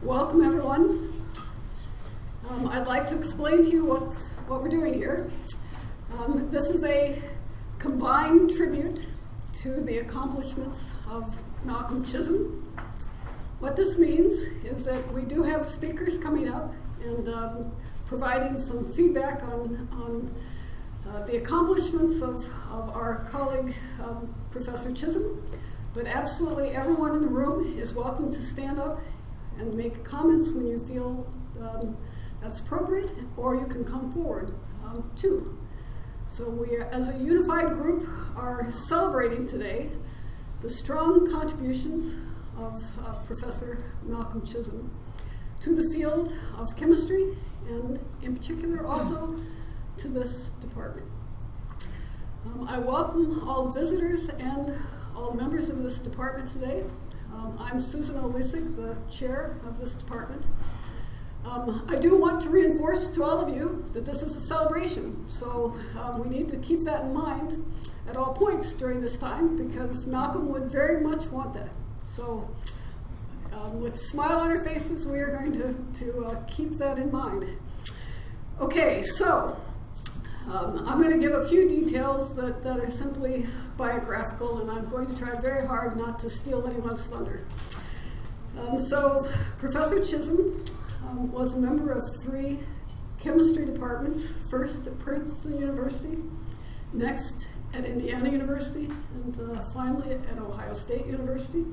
Welcome, everyone. I'd like to explain to you what we're doing here. This is a combined tribute to the accomplishments of Malcolm Chisholm. What this means is that we do have speakers coming up and providing some feedback on the accomplishments of our colleague, Professor Chisholm. But absolutely everyone in the room is welcome to stand up and make comments when you feel that's appropriate, or you can come forward too. So we, as a unified group, are celebrating today the strong contributions of Professor Malcolm Chisholm to the field of chemistry, and in particular also to this department. I welcome all visitors and all members of this department today. I'm Susan Olesik, the chair of this department. I do want to reinforce to all of you that this is a celebration, so we need to keep that in mind at all points during this time, because Malcolm would very much want that. So with a smile on our faces, we are going to keep that in mind. Okay, so I'm going to give a few details that are simply biographical, and I'm going to try very hard not to steal anyone's thunder. So Professor Chisholm was a member of 3 chemistry departments, first at Princeton University, next at Indiana University, and finally at Ohio State University.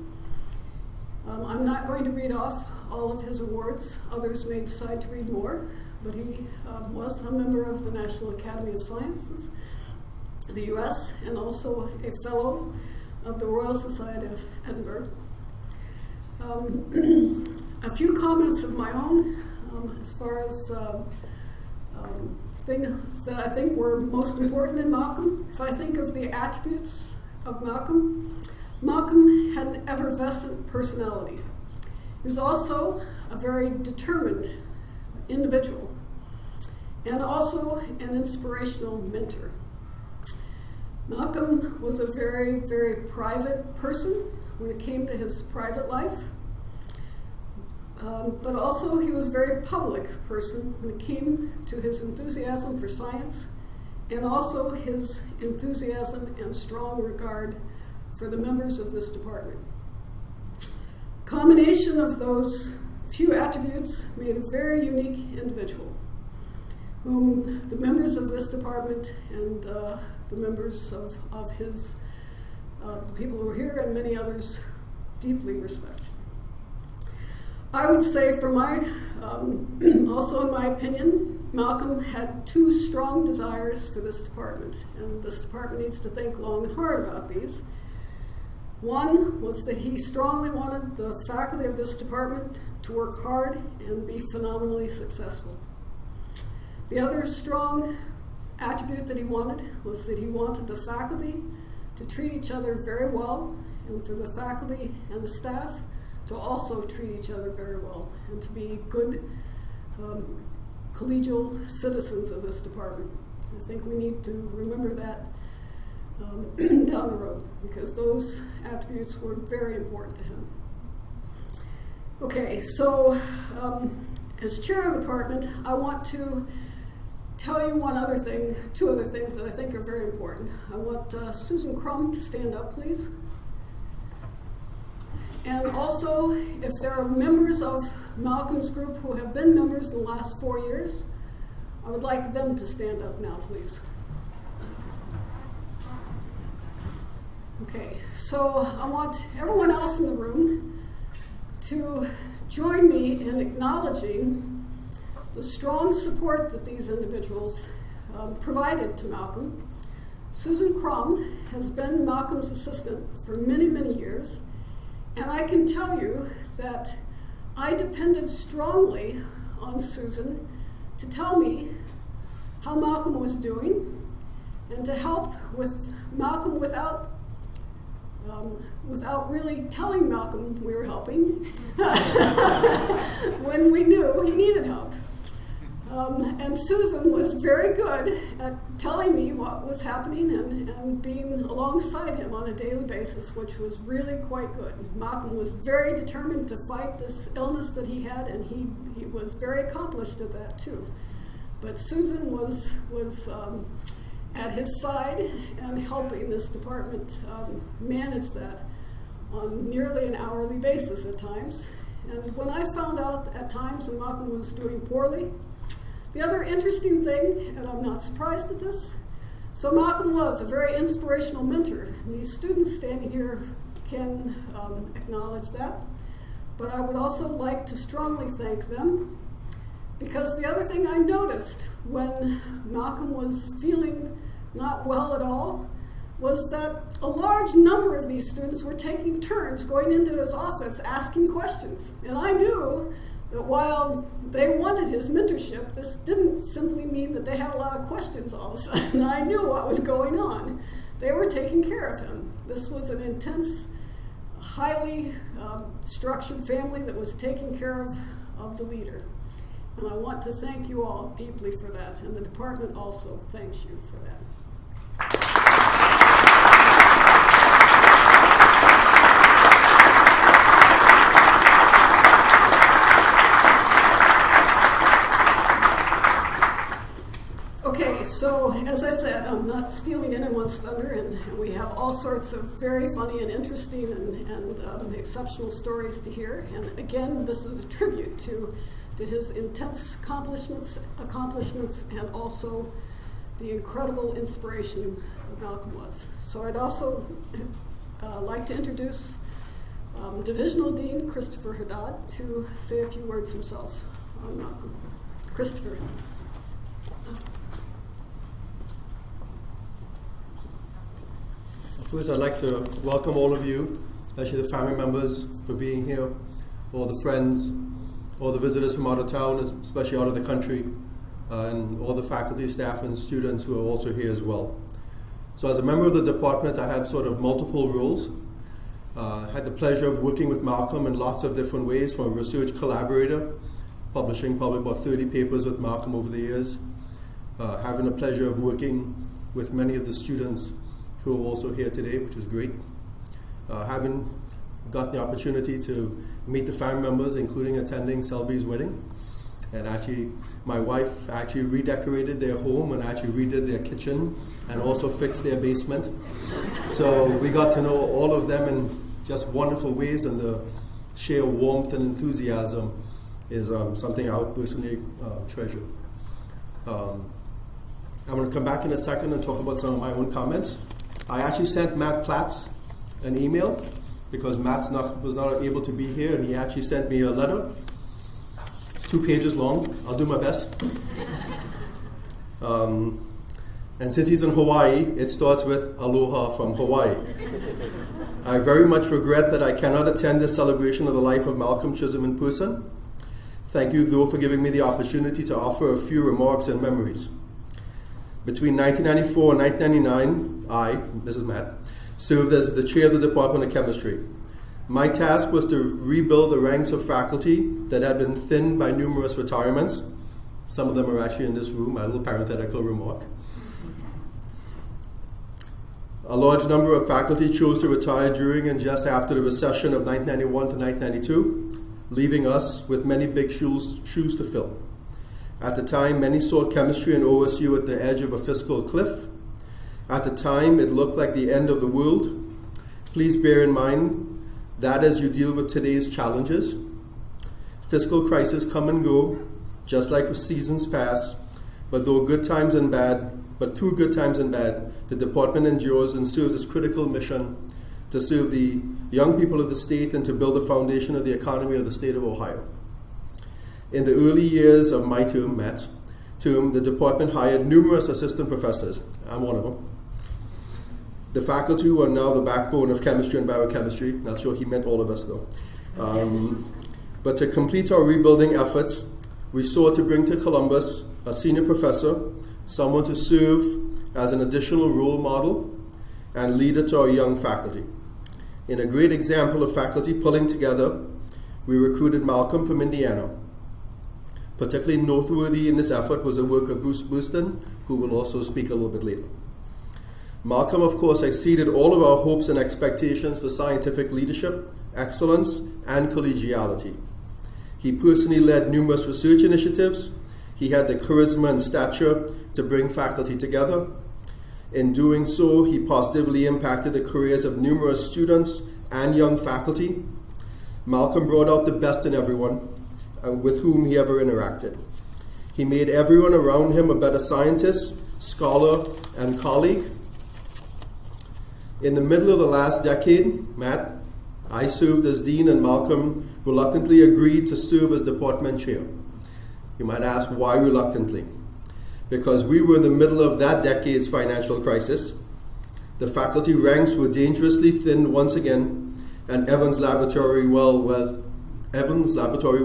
I'm not going to read off all of his awards. Others may decide to read more, but he was a member of the National Academy of Sciences, the US, and also a fellow of the Royal Society of Edinburgh. A few comments of my own as far as things that I think were most important in Malcolm. If I think of the attributes of Malcolm, Malcolm had an effervescent personality. He was also a very determined individual, and also an inspirational mentor. Malcolm was a very, very private person when it came to his private life, but also he was a very public person when it came to his enthusiasm for science, and also his enthusiasm and strong regard for the members of this department. Combination of those few attributes made a very unique individual, whom the members of this department and the members of his people who are here and many others deeply respect. I would say, for my, also in my opinion, Malcolm had 2 strong desires for this department, and this department needs to think long and hard about these. One was that he strongly wanted the faculty of this department to work hard and be phenomenally successful. The other strong attribute that he wanted was that he wanted the faculty to treat each other very well, and for the faculty and the staff to also treat each other very well, and to be good collegial citizens of this department. I think we need to remember that down the road, because those attributes were very important to him. Okay, so as chair of the department, I want to tell you two other things that I think are very important. I want Susan Crum to stand up, please. And also, if there are members of Malcolm's group who have been members in the last 4 years, I would like them to stand up now, please. Okay, so I want everyone else in the room to join me in acknowledging the strong support that these individuals provided to Malcolm. Susan Crum has been Malcolm's assistant for many, many years, and I can tell you that I depended strongly on Susan to tell me how Malcolm was doing, and to help with Malcolm without really telling Malcolm we were helping when we knew he needed help. And Susan was very good at telling me what was happening and being alongside him on a daily basis, which was really quite good. Malcolm was very determined to fight this illness that he had, and he was very accomplished at that too. But Susan was at his side and helping this department manage that on nearly an hourly basis at times. And when I found out at times when Malcolm was doing poorly, the other interesting thing, and I'm not surprised at this, so Malcolm was a very inspirational mentor. These students standing here can acknowledge that. But I would also like to strongly thank them, because the other thing I noticed when Malcolm was feeling not well at all was that a large number of these students were taking turns going into his office asking questions. And I knew that while they wanted his mentorship, this didn't simply mean that they had a lot of questions all of a sudden. I knew what was going on. They were taking care of him. This was an intense, highly structured family that was taking care of the leader. And I want to thank you all deeply for that, and the department also thanks you for that. Okay, so as I said, I'm not stealing anyone's thunder, and we have all sorts of very funny and interesting and exceptional stories to hear. And again, this is a tribute to his intense accomplishments, and also the incredible inspiration that Malcolm was. So I'd also like to introduce Divisional Dean Christopher Hadad to say a few words himself on Malcolm. Christopher. First, I'd like to welcome all of you, especially the family members, for being here, all the friends, all the visitors from out of town, especially out of the country, and all the faculty, staff, and students who are also here as well. So as a member of the department, I had sort of multiple roles. Had the pleasure of working with Malcolm in lots of different ways, from a research collaborator, publishing probably about 30 papers with Malcolm over the years, having the pleasure of working with many of the students who are also here today, which is great. Having got the opportunity to meet the family members, including attending Selby's wedding. And actually, my wife actually redecorated their home and actually redid their kitchen and also fixed their basement. So we got to know all of them in just wonderful ways, and the sheer warmth and enthusiasm is something I would personally treasure. I'm going to come back in a second and talk about some of my own comments. I actually sent Matt Platts an email because Matt was not able to be here, and he actually sent me a letter. It's 2 pages long. I'll do my best. And since he's in Hawaii, it starts with aloha from Hawaii. I very much regret that I cannot attend this celebration of the life of Malcolm Chisholm in person. Thank you, though, for giving me the opportunity to offer a few remarks and memories. Between 1994 and 1999, this is Matt, served as the chair of the Department of Chemistry. My task was to rebuild the ranks of faculty that had been thinned by numerous retirements. Some of them are actually in this room, my little parenthetical remark. A large number of faculty chose to retire during and just after the recession of 1991 to 1992, leaving us with many big shoes to fill. At the time, many saw chemistry and OSU at the edge of a fiscal cliff. At the time, it looked like the end of the world. Please bear in mind that as you deal with today's challenges, fiscal crises come and go, just like seasons pass, but through good times and bad, the department endures and serves its critical mission to serve the young people of the state and to build the foundation of the economy of the state of Ohio. In the early years of my term, Matt's term, the department hired numerous assistant professors. I'm one of them. The faculty who are now the backbone of chemistry and biochemistry. Not sure he meant all of us, though. But to complete our rebuilding efforts, we sought to bring to Columbus a senior professor, someone to serve as an additional role model and leader to our young faculty. In a great example of faculty pulling together, we recruited Malcolm from Indiana. Particularly noteworthy in this effort was the work of Bruce Burston, who will also speak a little bit later. Malcolm, of course, exceeded all of our hopes and expectations for scientific leadership, excellence, and collegiality. He personally led numerous research initiatives. He had the charisma and stature to bring faculty together. In doing so, he positively impacted the careers of numerous students and young faculty. Malcolm brought out the best in everyone with whom he ever interacted. He made everyone around him a better scientist, scholar, and colleague. In the middle of the last decade, Matt, I served as dean, and Malcolm reluctantly agreed to serve as department chair. You might ask, why reluctantly? Because we were in the middle of that decade's financial crisis. The faculty ranks were dangerously thinned once again, and Evans' laboratory was Evans' laboratory.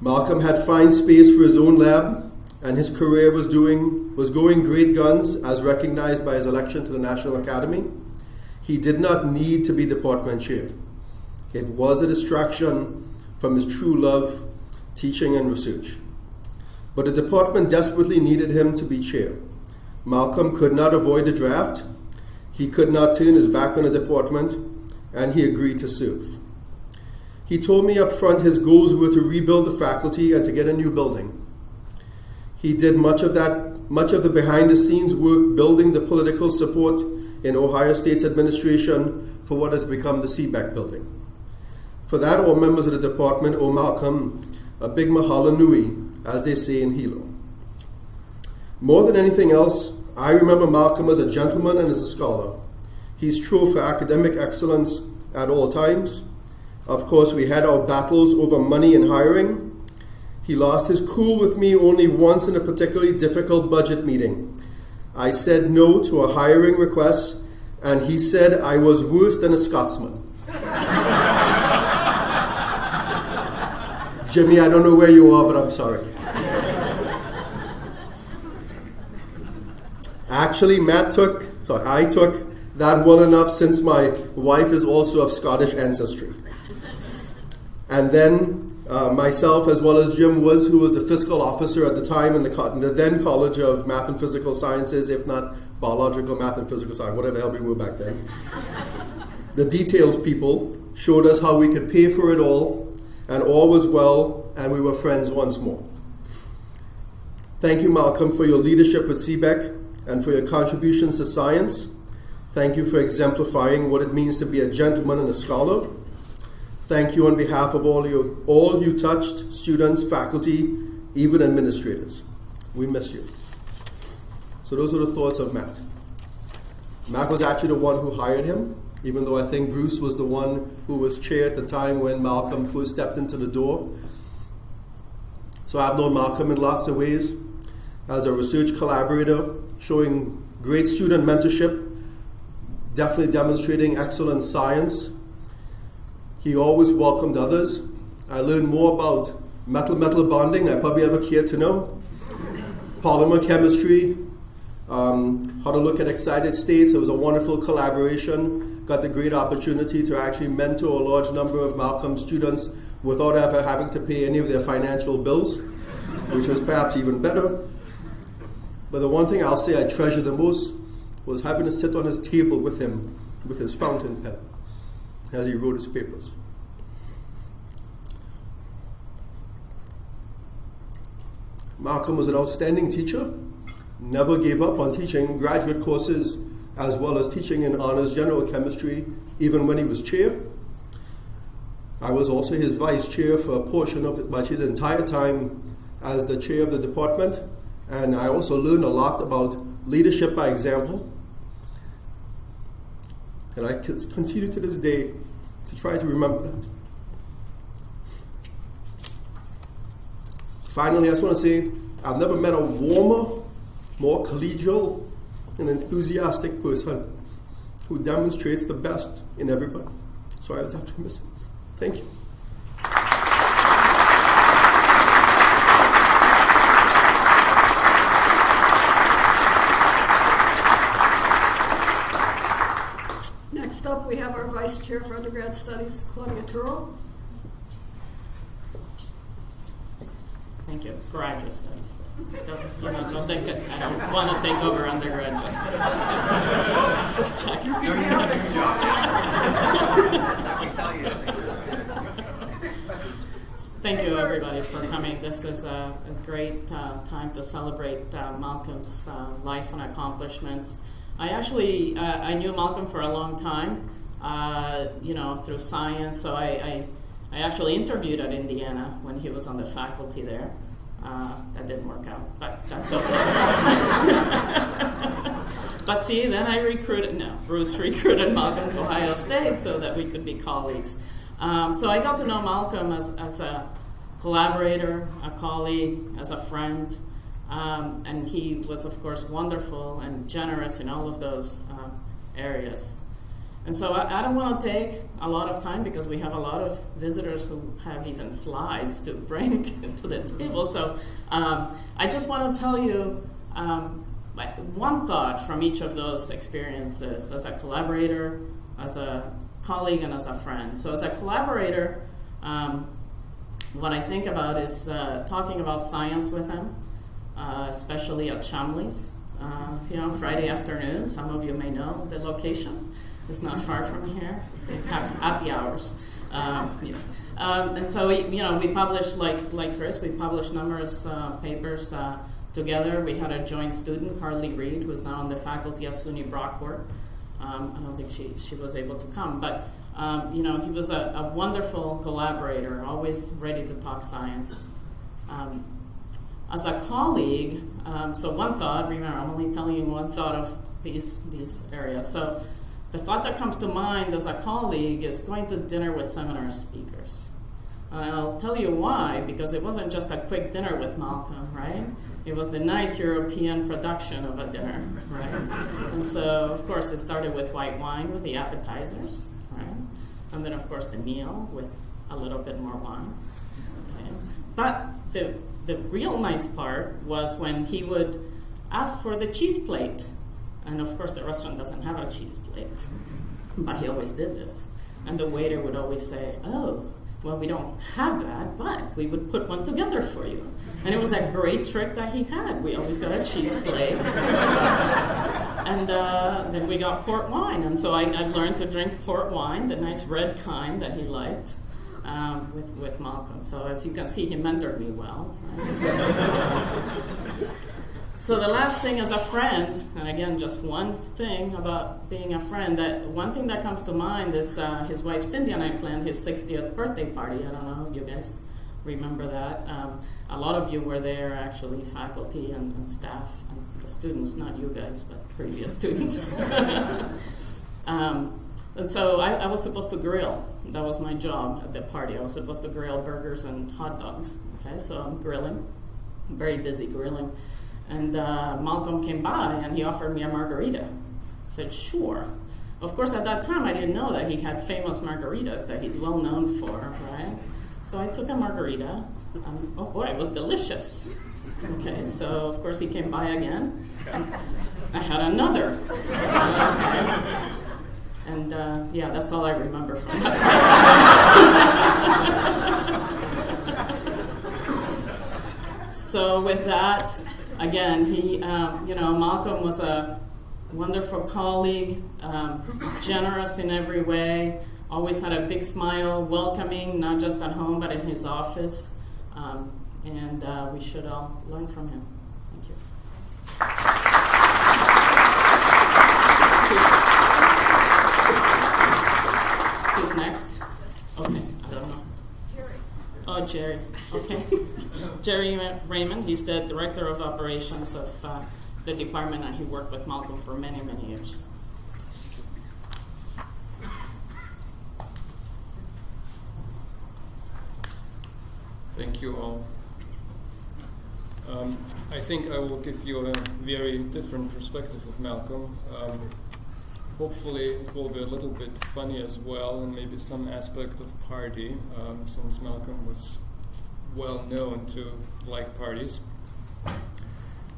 Malcolm had fine space for his own lab, and his career was going great guns, as recognized by his election to the National Academy. He did not need to be department chair. It was a distraction from his true love, teaching and research. But the department desperately needed him to be chair. Malcolm could not avoid the draft. He could not turn his back on the department, and he agreed to serve. He told me up front his goals were to rebuild the faculty and to get a new building. He did much of the behind-the-scenes work building the political support in Ohio State's administration for what has become the CBEC building. For that, all members of the department owe Malcolm a big mahalo nui, as they say in Hilo. More than anything else, I remember Malcolm as a gentleman and as a scholar. He strove for academic excellence at all times. Of course, we had our battles over money and hiring. He lost his cool with me only once in a particularly difficult budget meeting. I said no to a hiring request, and he said I was worse than a Scotsman. Jimmy, I don't know where you are, but I'm sorry. Actually, I took that well enough, since my wife is also of Scottish ancestry. And then myself, as well as Jim Woods, who was the fiscal officer at the time in the then College of Math and Physical Sciences, if not Biological Math and Physical Science, whatever the hell we were back then. The details people showed us how we could pay for it all, and all was well, and we were friends once more. Thank you, Malcolm, for your leadership with CBEC and for your contributions to science. Thank you for exemplifying what it means to be a gentleman and a scholar. Thank you on behalf of all you touched, students, faculty, even administrators. We miss you. So those are the thoughts of Matt. Matt was actually the one who hired him, even though I think Bruce was the one who was chair at the time when Malcolm first stepped into the door. So I've known Malcolm in lots of ways, as a research collaborator, showing great student mentorship, definitely demonstrating excellent science. He always welcomed others. I learned more about metal-metal bonding than I probably ever cared to know. Polymer chemistry, how to look at excited states. It was a wonderful collaboration. Got the great opportunity to actually mentor a large number of Malcolm's students without ever having to pay any of their financial bills, which was perhaps even better. But the one thing I'll say I treasure the most was having to sit on his table with him with his fountain pen as he wrote his papers. Malcolm was an outstanding teacher, never gave up on teaching graduate courses as well as teaching in honors general chemistry, even when he was chair. I was also his vice chair for a portion of his entire time as the chair of the department, and I also learned a lot about leadership by example. And I continue to this day to try to remember that. Finally, I just want to say, I've never met a warmer, more collegial, and enthusiastic person who demonstrates the best in everybody. So I'll definitely miss him. Thank you. Next up, we have our Vice Chair for Undergrad Studies, Claudia Turro. Thank you. Graduate studies. Don't think it, I don't want to take over undergrad just checking. No, you don't do your job. That's how we tell you. Thank you, everybody, for coming. This is a great time to celebrate Malcolm's life and accomplishments. I knew Malcolm for a long time, through science. So I actually interviewed at Indiana when he was on the faculty there. That didn't work out, but that's okay. But see, then Bruce recruited Malcolm to Ohio State so that we could be colleagues. So I got to know Malcolm as a collaborator, a colleague, as a friend, and he was, of course, wonderful and generous in all of those areas. And so I don't want to take a lot of time because we have a lot of visitors who have even slides to bring to the table. So I just want to tell you one thought from each of those experiences as a collaborator, as a colleague, and as a friend. So as a collaborator, what I think about is talking about science with him, especially at Chumley's. Friday afternoon, some of you may know the location. It's not far from here. They have happy hours. And so we published, like Chris, we published numerous papers together. We had a joint student, Carly Reed, who's now on the faculty at SUNY Brockport. I don't think she was able to come, but he was a wonderful collaborator, always ready to talk science. As a colleague, so one thought, remember, I'm only telling you one thought of these areas. So the thought that comes to mind as a colleague is going to dinner with seminar speakers. And I'll tell you why, because it wasn't just a quick dinner with Malcolm, right? It was the nice European production of a dinner, right? And so, of course, it started with white wine with the appetizers, right? And then, of course, the meal with a little bit more wine. Okay? But the real nice part was when he would ask for the cheese plate. And of course, the restaurant doesn't have a cheese plate, but he always did this. And the waiter would always say, "Oh, well, we don't have that, but we would put one together for you." And it was a great trick that he had. We always got a cheese plate. And then we got port wine. And so I learned to drink port wine, the nice red kind that he liked, with Malcolm. So as you can see, he mentored me well. Right? So the last thing as a friend, and again, just one thing about being a friend, that one thing that comes to mind is his wife Cindy and I planned his 60th birthday party. I don't know if you guys remember that. A lot of you were there, actually, faculty and staff, and the students, not you guys, but previous students. And so I was supposed to grill. That was my job at the party. I was supposed to grill burgers and hot dogs. Okay, so I'm grilling, very busy grilling. And Malcolm came by and he offered me a margarita. I said, sure. Of course, at that time, I didn't know that he had famous margaritas that he's well known for, right? So I took a margarita, and oh boy, it was delicious. Okay, so of course he came by again, and I had another. Okay. And that's all I remember from that. So with that, again, he, Malcolm was a wonderful colleague, generous in every way, always had a big smile, welcoming, not just at home, but in his office. And we should all learn from him. Thank you. Who's next? Okay, I don't know. Gerry. Oh, Gerry. Okay. Gerry Raimann, he's the Director of Operations of the department, and he worked with Malcolm for many, many years. Thank you all. I think I will give you a very different perspective of Malcolm. Hopefully it will be a little bit funny as well, and maybe some aspect of party, since Malcolm was well known to like parties.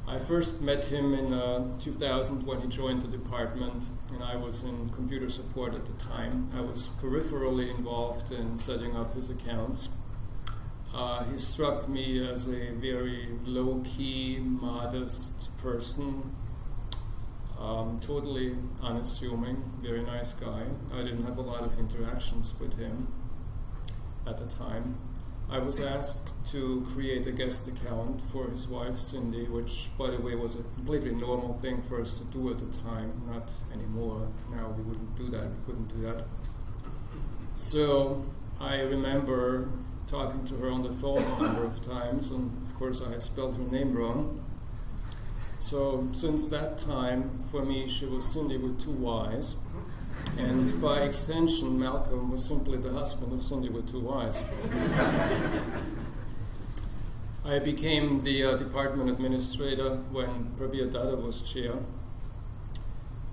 I first met him in 2000 when he joined the department, and I was in computer support at the time. I was peripherally involved in setting up his accounts. He struck me as a very low-key, modest person, totally unassuming, very nice guy. I didn't have a lot of interactions with him at the time. I was asked to create a guest account for his wife, Cindy, which, by the way, was a completely normal thing for us to do at the time, not anymore. Now we wouldn't do that, we couldn't do that. So I remember talking to her on the phone a number of times, and of course I had spelled her name wrong. So since that time, for me, she was Cindy with two Y's. And by extension, Malcolm was simply the husband of Cindy with two Y's. I became the department administrator when Prabir Dada was chair.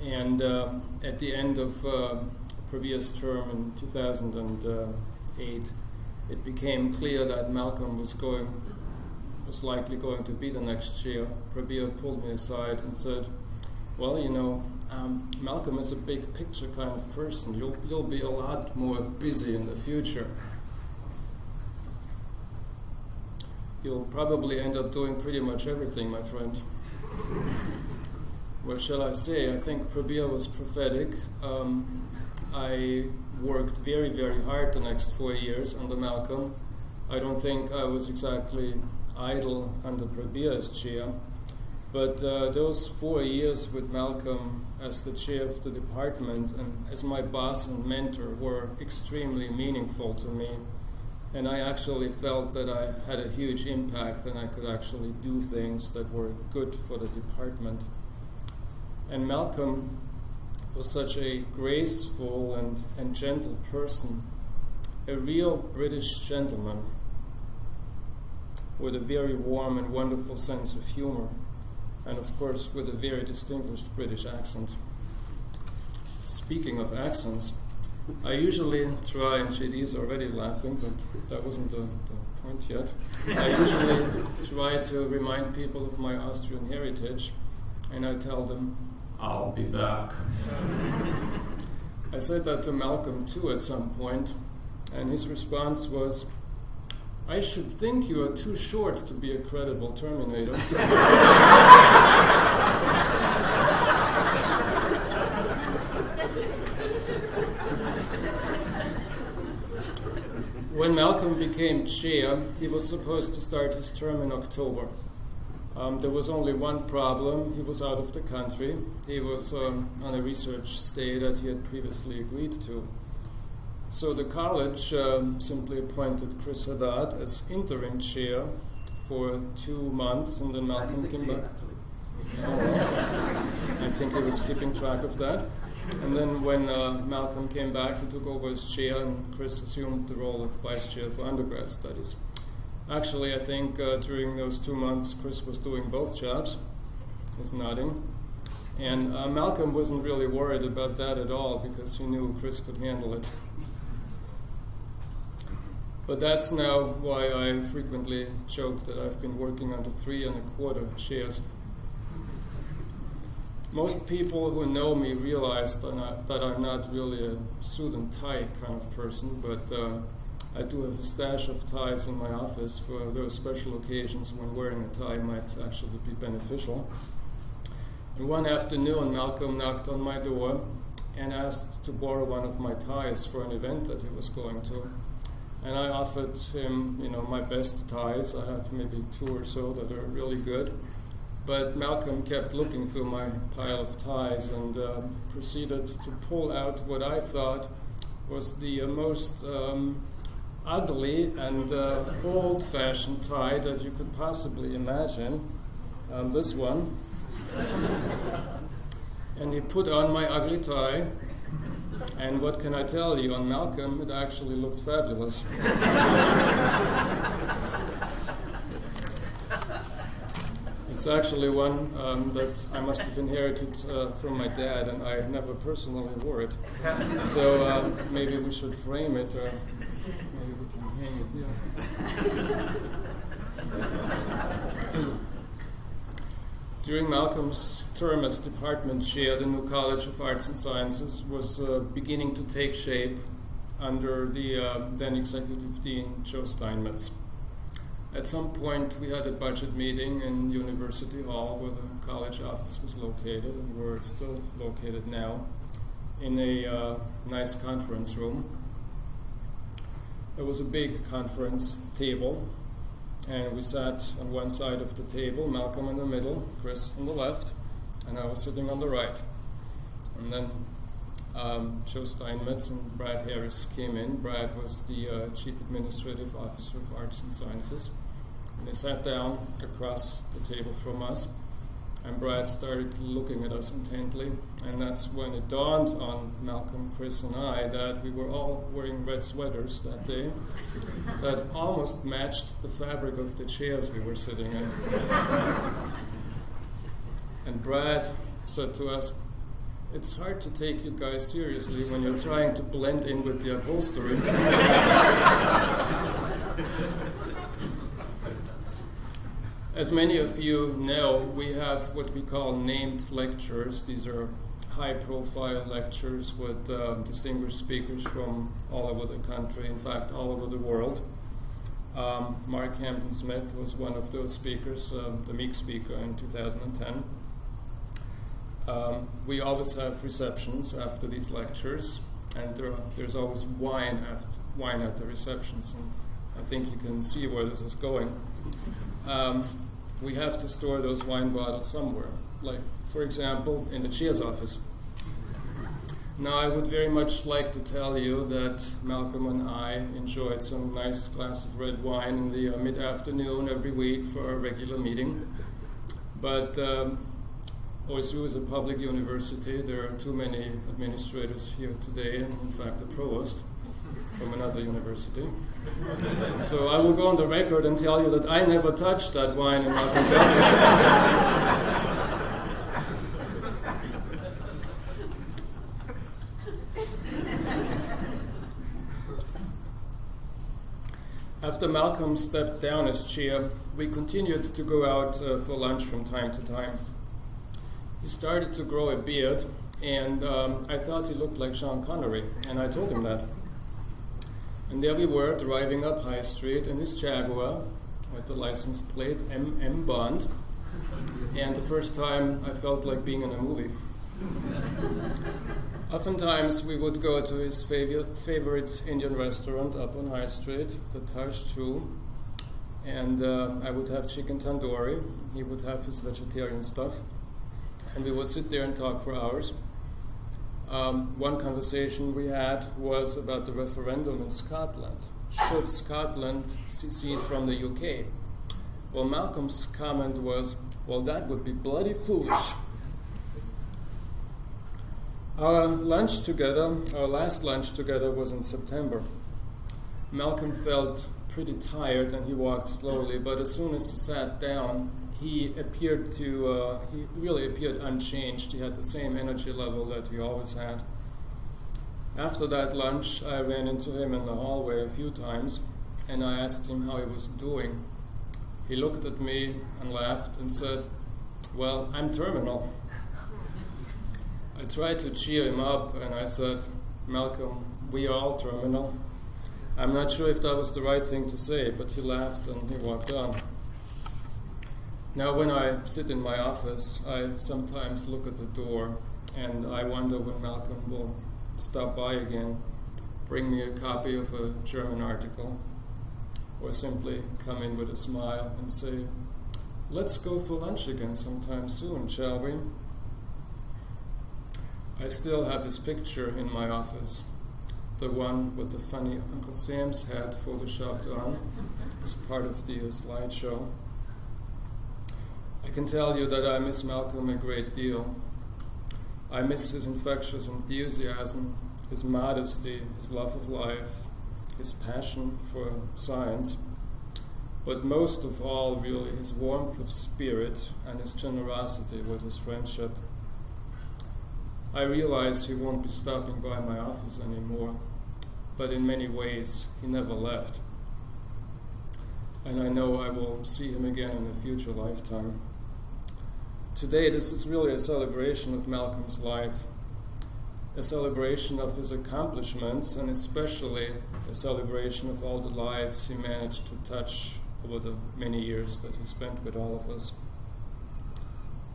And at the end of Prabir's term in 2008, it became clear that Malcolm was likely going to be the next chair. Prabir pulled me aside and said, well, you know, Malcolm is a big picture kind of person. You'll be a lot more busy in the future. You'll probably end up doing pretty much everything, my friend. What shall I say? I think Prabir was prophetic. I worked very, very hard the next 4 years under Malcolm. I don't think I was exactly idle under Prabir as chair. But those 4 years with Malcolm as the chair of the department and as my boss and mentor were extremely meaningful to me. And I actually felt that I had a huge impact and I could actually do things that were good for the department. And Malcolm was such a graceful and gentle person, a real British gentleman with a very warm and wonderful sense of humor. And of course, with a very distinguished British accent. Speaking of accents, I usually try, and JD is already laughing, but that wasn't the point yet. I usually try to remind people of my Austrian heritage, and I tell them, I'll be back. I said that to Malcolm too at some point, and his response was, I should think you are too short to be a credible Terminator. When Malcolm became chair, he was supposed to start his term in October. There was only one problem. He was out of the country. He was on a research stay that he had previously agreed to. So the college simply appointed Chris Hadad as interim chair for 2 months, and then Malcolm came back. I think he was keeping track of that. And then when Malcolm came back, he took over as chair, and Chris assumed the role of vice chair for undergrad studies. Actually, I think during those 2 months, Chris was doing both jobs. He's nodding. And Malcolm wasn't really worried about that at all because he knew Chris could handle it. But that's now why I frequently joke that I've been working under 3 1/4 shares. Most people who know me realize that I'm not really a suit and tie kind of person, but I do have a stash of ties in my office for those special occasions when wearing a tie might actually be beneficial. And one afternoon, Malcolm knocked on my door and asked to borrow one of my ties for an event that he was going to. And I offered him, my best ties. I have maybe 2 or so that are really good. But Malcolm kept looking through my pile of ties and proceeded to pull out what I thought was the most ugly and old-fashioned tie that you could possibly imagine. This one. And he put on my ugly tie. And what can I tell you? On Malcolm, it actually looked fabulous. It's actually one that I must have inherited from my dad, and I never personally wore it. So maybe we should frame it, or maybe we can hang it here. During Malcolm's term as department chair, the new College of Arts and Sciences was beginning to take shape under the then Executive Dean Joe Steinmetz. At some point, we had a budget meeting in University Hall, where the college office was located, and where it's still located now, in a nice conference room. It was a big conference table, and we sat on one side of the table, Malcolm in the middle, Chris on the left, and I was sitting on the right. And then Joe Steinmetz and Brad Harris came in. Brad was the Chief Administrative Officer of Arts and Sciences. And they sat down across the table from us, and Brad started looking at us intently, and that's when it dawned on Malcolm, Chris, and I that we were all wearing red sweaters that day that almost matched the fabric of the chairs we were sitting in. And Brad said to us, "It's hard to take you guys seriously when you're trying to blend in with the upholstery." As many of you know, we have what we call named lectures. These are high-profile lectures with distinguished speakers from all over the country, in fact, all over the world. Mark Hampton-Smith was one of those speakers, the Meek speaker in 2010. We always have receptions after these lectures, and there's always wine at the receptions, and I think you can see where this is going. We have to store those wine bottles somewhere, like, for example, in the chair's office. Now, I would very much like to tell you that Malcolm and I enjoyed some nice glass of red wine in the mid-afternoon every week for our regular meeting, but OSU is a public university. There are too many administrators here today, and in fact the provost from another university. So I will go on the record and tell you that I never touched that wine in Malcolm's office. After Malcolm stepped down his chair, we continued to go out for lunch from time to time. He started to grow a beard, and I thought he looked like Sean Connery, and I told him that. And there we were, driving up High Street in his Jaguar with the license plate MM Bond, and the first time I felt like being in a movie. Oftentimes we would go to his favorite Indian restaurant up on High Street, the Taj 2, and I would have chicken tandoori, he would have his vegetarian stuff, and we would sit there and talk for hours. One conversation we had was about the referendum in Scotland. Should Scotland secede from the UK? Well, Malcolm's comment was, well, that would be bloody foolish. Our last lunch together was in September. Malcolm felt pretty tired and he walked slowly, but as soon as he sat down, he really appeared unchanged. He had the same energy level that he always had. After that lunch, I ran into him in the hallway a few times, and I asked him how he was doing. He looked at me and laughed and said, "Well, I'm terminal." I tried to cheer him up, and I said, "Malcolm, we are all terminal." I'm not sure if that was the right thing to say, but he laughed and he walked on. Now, when I sit in my office, I sometimes look at the door, and I wonder when Malcolm will stop by again, bring me a copy of a German article, or simply come in with a smile and say, "Let's go for lunch again sometime soon, shall we?" I still have his picture in my office, the one with the funny Uncle Sam's hat photoshopped on. It's part of the slideshow. I can tell you that I miss Malcolm a great deal. I miss his infectious enthusiasm, his modesty, his love of life, his passion for science, but most of all, really, his warmth of spirit and his generosity with his friendship. I realize he won't be stopping by my office anymore, but in many ways, he never left. And I know I will see him again in a future lifetime. Today, this is really a celebration of Malcolm's life, a celebration of his accomplishments, and especially a celebration of all the lives he managed to touch over the many years that he spent with all of us.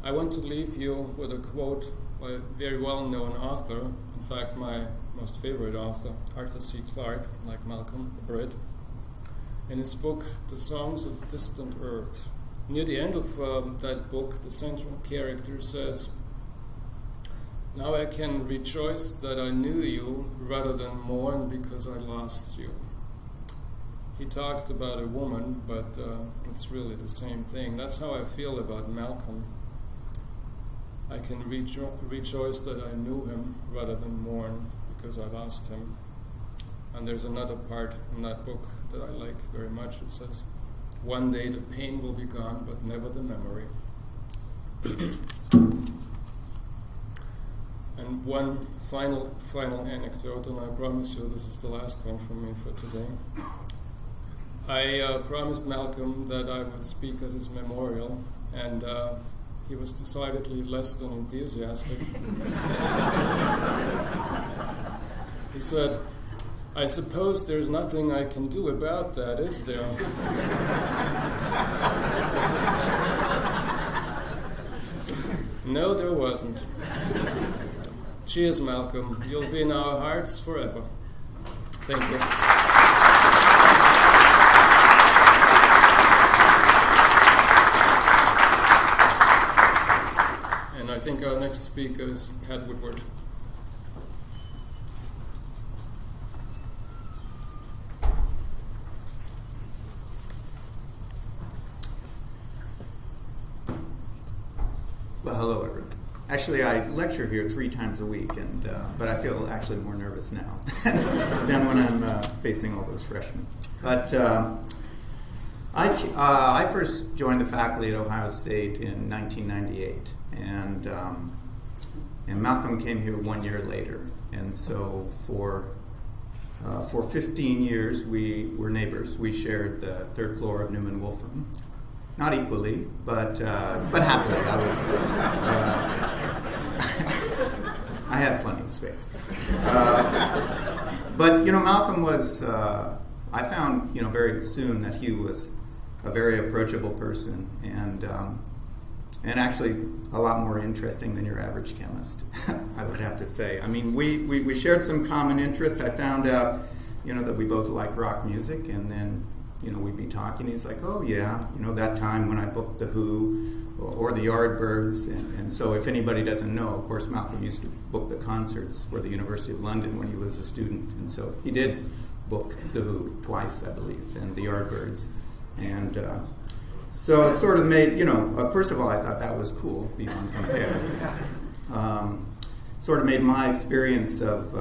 I want to leave you with a quote by a very well-known author, in fact my most favorite author, Arthur C. Clarke, like Malcolm, a Brit, in his book, The Songs of Distant Earth. Near the end of that book, the central character says, "Now I can rejoice that I knew you rather than mourn because I lost you." He talked about a woman, but it's really the same thing. That's how I feel about Malcolm. I can rejoice that I knew him rather than mourn because I lost him. And there's another part in that book that I like very much. It says, "One day the pain will be gone, but never the memory." And one final anecdote, and I promise you this is the last one from me for today. I promised Malcolm that I would speak at his memorial, and he was decidedly less than enthusiastic. He said, "I suppose there's nothing I can do about that, is there?" No, there wasn't. Cheers, Malcolm. You'll be in our hearts forever. Thank you. And I think our next speaker is Woodward. Well, hello, everyone. Actually, I lecture here 3 times a week, but I feel actually more nervous now than when I'm facing all those freshmen. But I first joined the faculty at Ohio State in 1998, and Malcolm came here 1 year later. And so for 15 years, we were neighbors. We shared the 3rd floor of Newman Wolfram. Not equally, but happily, I would say. I had plenty of space. But, Malcolm was, I found, very soon that he was a very approachable person and actually a lot more interesting than your average chemist, I would have to say. I mean, we shared some common interests. I found out, that we both liked rock music, and then we'd be talking. He's like, "Oh yeah, that time when I booked the Who or the Yardbirds." And so, if anybody doesn't know, of course, Malcolm used to book the concerts for the University of London when he was a student, and so he did book the Who twice, I believe, and the Yardbirds. And so it sort of made, first of all, I thought that was cool beyond compare. Sort of made my experience of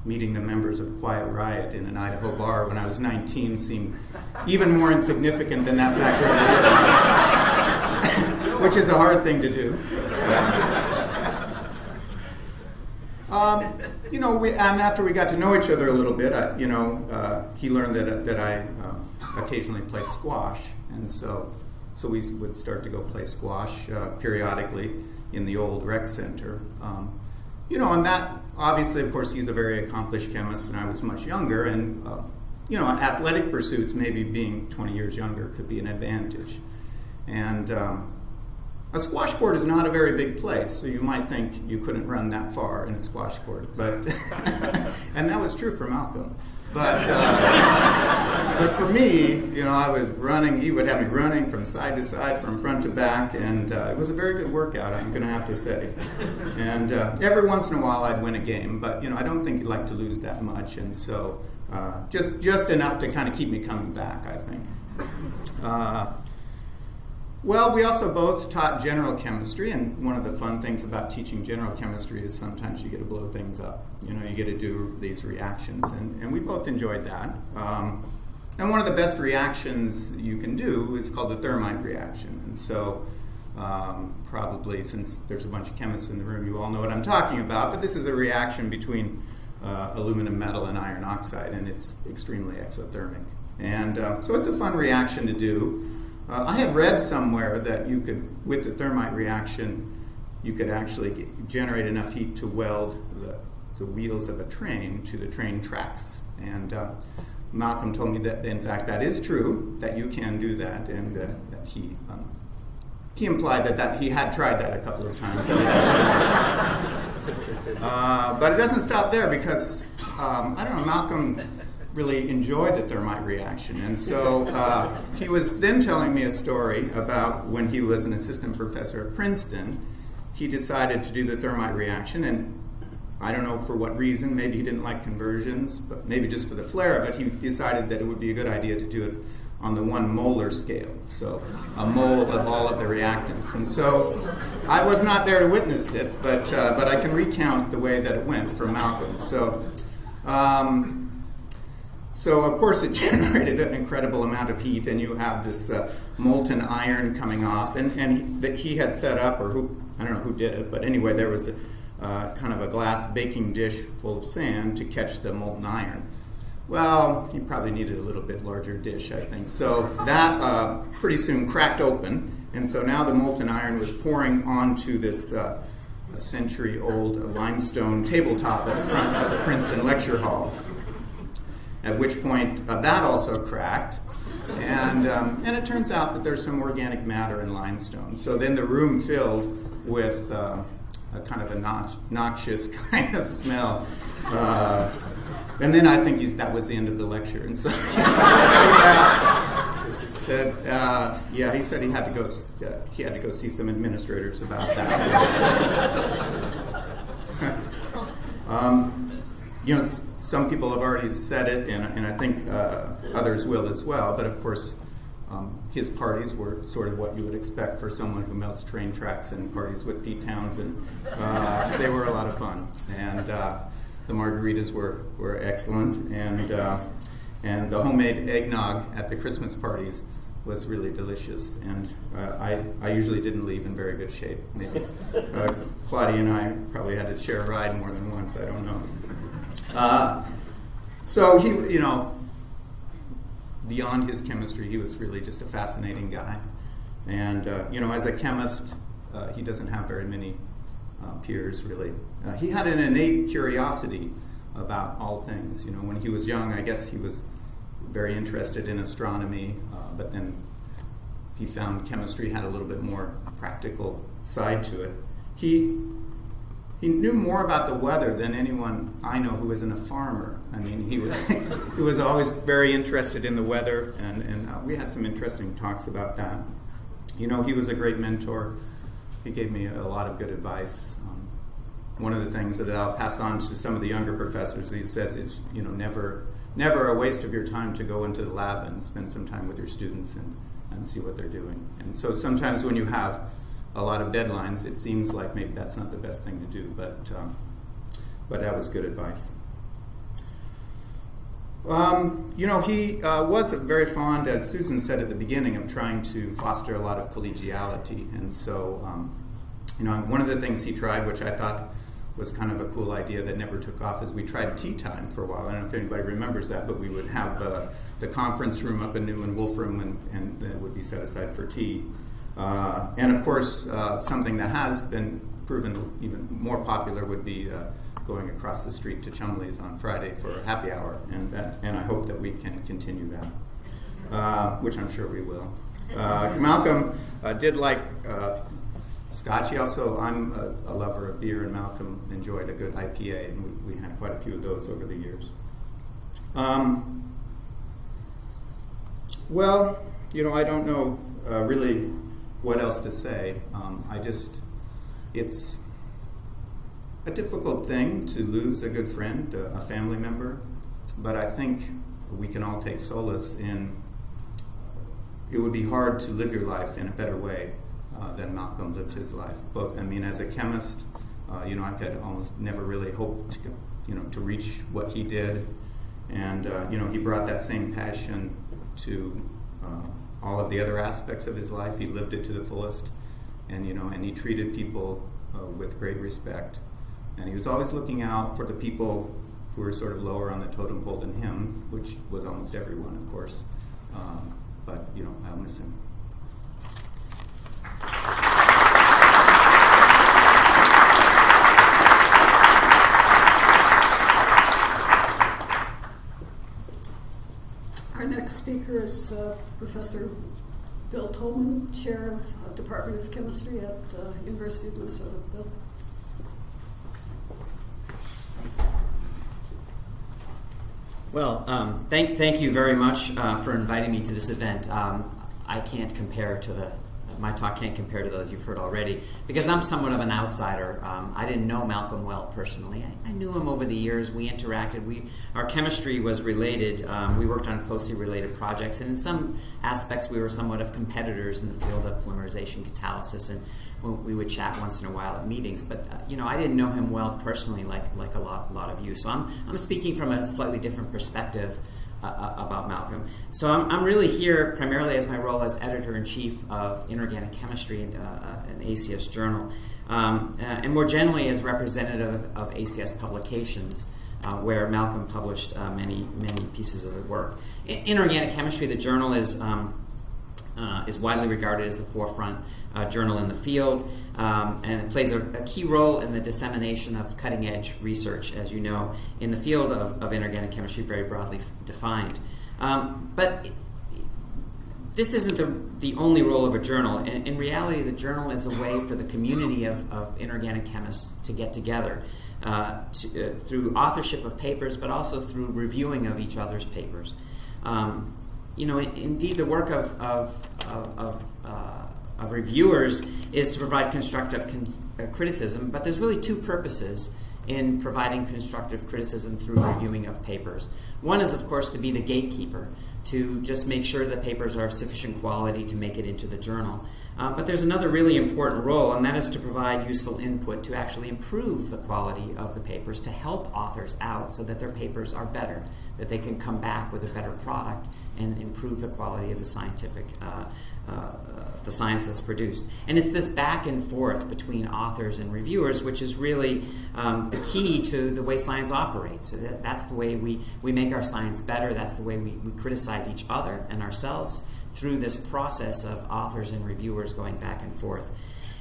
meeting the members of Quiet Riot in an Idaho bar when I was 19 seemed even more insignificant than that fact really is, which is a hard thing to do. And after we got to know each other a little bit, he learned that I occasionally played squash, and so we would start to go play squash periodically in the old rec center. And that, obviously, of course, he's a very accomplished chemist, and I was much younger, and, athletic pursuits, maybe being 20 years younger, could be an advantage. And a squash court is not a very big place, so you might think you couldn't run that far in a squash court, but and that was true for Malcolm. But for me, I was running. He would have me running from side to side, from front to back, and it was a very good workout, I'm going to have to say. And every once in a while, I'd win a game, but I don't think he'd like to lose that much, and so just enough to kind of keep me coming back, I think. Well, we also both taught general chemistry, and one of the fun things about teaching general chemistry is sometimes you get to blow things up. You get to do these reactions, and we both enjoyed that. And one of the best reactions you can do is called the thermite reaction. And so probably, since there's a bunch of chemists in the room, you all know what I'm talking about, but this is a reaction between aluminum metal and iron oxide, and it's extremely exothermic. And so it's a fun reaction to do. I had read somewhere that you could, with the thermite reaction, you could actually generate enough heat to weld the wheels of a train to the train tracks. And Malcolm told me that, in fact, that is true, that you can do that, and that he implied that he had tried that a couple of times. And it actually works. But it doesn't stop there because, I don't know, Malcolm really enjoyed the thermite reaction. And so he was then telling me a story about when he was an assistant professor at Princeton. He decided to do the thermite reaction, and I don't know for what reason. Maybe he didn't like conversions, but maybe just for the flair of it, he decided that it would be a good idea to do it on the 1 molar scale, so a mole of all of the reactants. And so I was not there to witness it, but I can recount the way that it went for Malcolm. So of course it generated an incredible amount of heat, and you have this molten iron coming off, and that he had set up, or who, I don't know who did it, but anyway, there was a kind of a glass baking dish full of sand to catch the molten iron. Well, he probably needed a little bit larger dish, I think. So that pretty soon cracked open, and so now the molten iron was pouring onto this a century-old limestone tabletop at the front of the Princeton Lecture Hall. At which point that also cracked, and it turns out that there's some organic matter in limestone. So then the room filled with a kind of a noxious kind of smell. And then I think that was the end of the lecture. And so, he said he had to go see some administrators about that. Some people have already said it, and I think others will as well. But of course, his parties were sort of what you would expect for someone who melts train tracks, and parties with Pete Townsend. They were a lot of fun, and the margaritas were excellent, and the homemade eggnog at the Christmas parties was really delicious. And I usually didn't leave in very good shape. Maybe Claudia and I probably had to share a ride more than once. I don't know. So he, beyond his chemistry, he was really just a fascinating guy. And, as a chemist, he doesn't have very many peers, really. He had an innate curiosity about all things. When he was young, I guess he was very interested in astronomy, but then he found chemistry had a little bit more practical side to it. He knew more about the weather than anyone I know who isn't a farmer. I mean, he was always very interested in the weather, and we had some interesting talks about that. He was a great mentor. He gave me a lot of good advice. One of the things that I'll pass on to some of the younger professors, he says it's never a waste of your time to go into the lab and spend some time with your students and see what they're doing. And so sometimes when you have a lot of deadlines, it seems like maybe that's not the best thing to do, but that was good advice. He was very fond, as Susan said at the beginning, of trying to foster a lot of collegiality. And so, one of the things he tried, which I thought was kind of a cool idea that never took off, is we tried tea time for a while. I don't know if anybody remembers that, but we would have the conference room up in Newman Wolfram, and it would be set aside for tea. And of course, something that has been proven even more popular would be going across the street to Chumley's on Friday for a happy hour, and I hope that we can continue that, which I'm sure we will. Malcolm did like Scotch. I'm a lover of beer, and Malcolm enjoyed a good IPA, and we had quite a few of those over the years. I don't know really what else to say. It's a difficult thing to lose a good friend, a family member, but I think we can all take solace in it would be hard to live your life in a better way than Malcolm lived his life. As a chemist, I could almost never really hope to reach what he did, and he brought that same passion to all of the other aspects of his life. He lived it to the fullest, and he treated people with great respect. And he was always looking out for the people who were sort of lower on the totem pole than him, which was almost everyone, of course. But I'll miss him. Our next speaker is Professor Bill Tolman, Chair of Department of Chemistry at University of Minnesota. Bill. Well, thank you very much for inviting me to this event. My talk can't compare to those you've heard already because I'm somewhat of an outsider. I didn't know Malcolm well personally. I knew him over the years. We interacted. Our chemistry was related. We worked on closely related projects, and in some aspects we were somewhat of competitors in the field of polymerization catalysis, and we would chat once in a while at meetings. But I didn't know him well personally, like a lot of you. So I'm speaking from a slightly different perspective about Malcolm. So I'm really here primarily as my role as editor-in-chief of Inorganic Chemistry, an ACS journal, and more generally as representative of ACS publications, where Malcolm published many pieces of the work. Inorganic Chemistry, the journal, is widely regarded as the forefront journal in the field, and it plays a key role in the dissemination of cutting-edge research, as you know, in the field of inorganic chemistry, very broadly defined. But this isn't the only role of a journal. In reality, the journal is a way for the community of inorganic chemists to get together through authorship of papers, but also through reviewing of each other's papers. Indeed, the work of reviewers is to provide constructive criticism, but there's really two purposes in providing constructive criticism through reviewing of papers. One is, of course, to be the gatekeeper, to just make sure that papers are of sufficient quality to make it into the journal. But there's another really important role, and that is to provide useful input to actually improve the quality of the papers, to help authors out so that their papers are better, that they can come back with a better product and improve the quality of the scientific the science that's produced. And it's this back and forth between authors and reviewers which is really the key to the way science operates. That's the way we make our science better. That's the way we criticize each other and ourselves through this process of authors and reviewers going back and forth.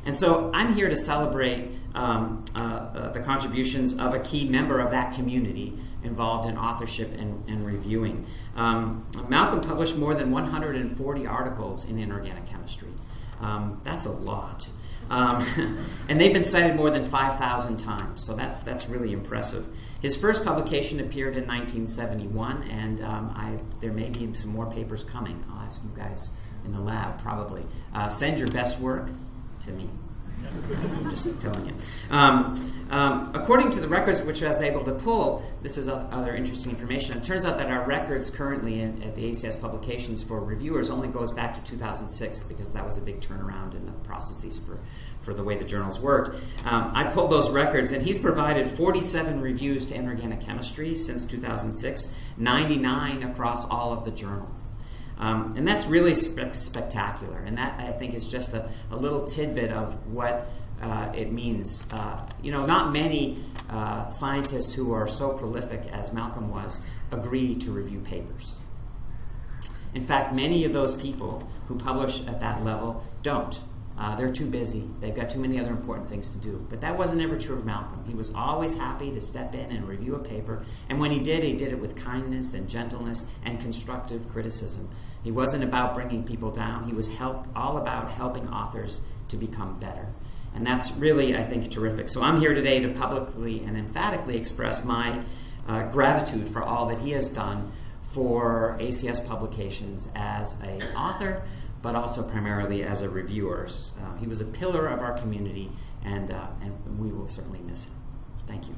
And so I'm here to celebrate the contributions of a key member of that community involved in authorship and reviewing. Malcolm published more than 140 articles in inorganic chemistry. That's a lot. And they've been cited more than 5,000 times, so that's really impressive. His first publication appeared in 1971, and there may be some more papers coming. I'll ask you guys in the lab, probably. Send your best work to me. I'm just telling you. According to the records which I was able to pull, this is other interesting information. It turns out that our records currently at the ACS publications for reviewers only goes back to 2006 because that was a big turnaround in the processes for the way the journals worked. I pulled those records, and he's provided 47 reviews to inorganic chemistry since 2006, 99 across all of the journals. And that's really spectacular, and that, I think, is just a little tidbit of what it means. Not many scientists who are so prolific as Malcolm was agree to review papers. In fact, many of those people who publish at that level don't. They're too busy. They've got too many other important things to do. But that wasn't ever true of Malcolm. He was always happy to step in and review a paper. And when he did it with kindness and gentleness and constructive criticism. He wasn't about bringing people down. He was all about helping authors to become better. And that's really, I think, terrific. So I'm here today to publicly and emphatically express my gratitude for all that he has done for ACS publications as an author, but also primarily as a reviewer. He was a pillar of our community, and we will certainly miss him. Thank you.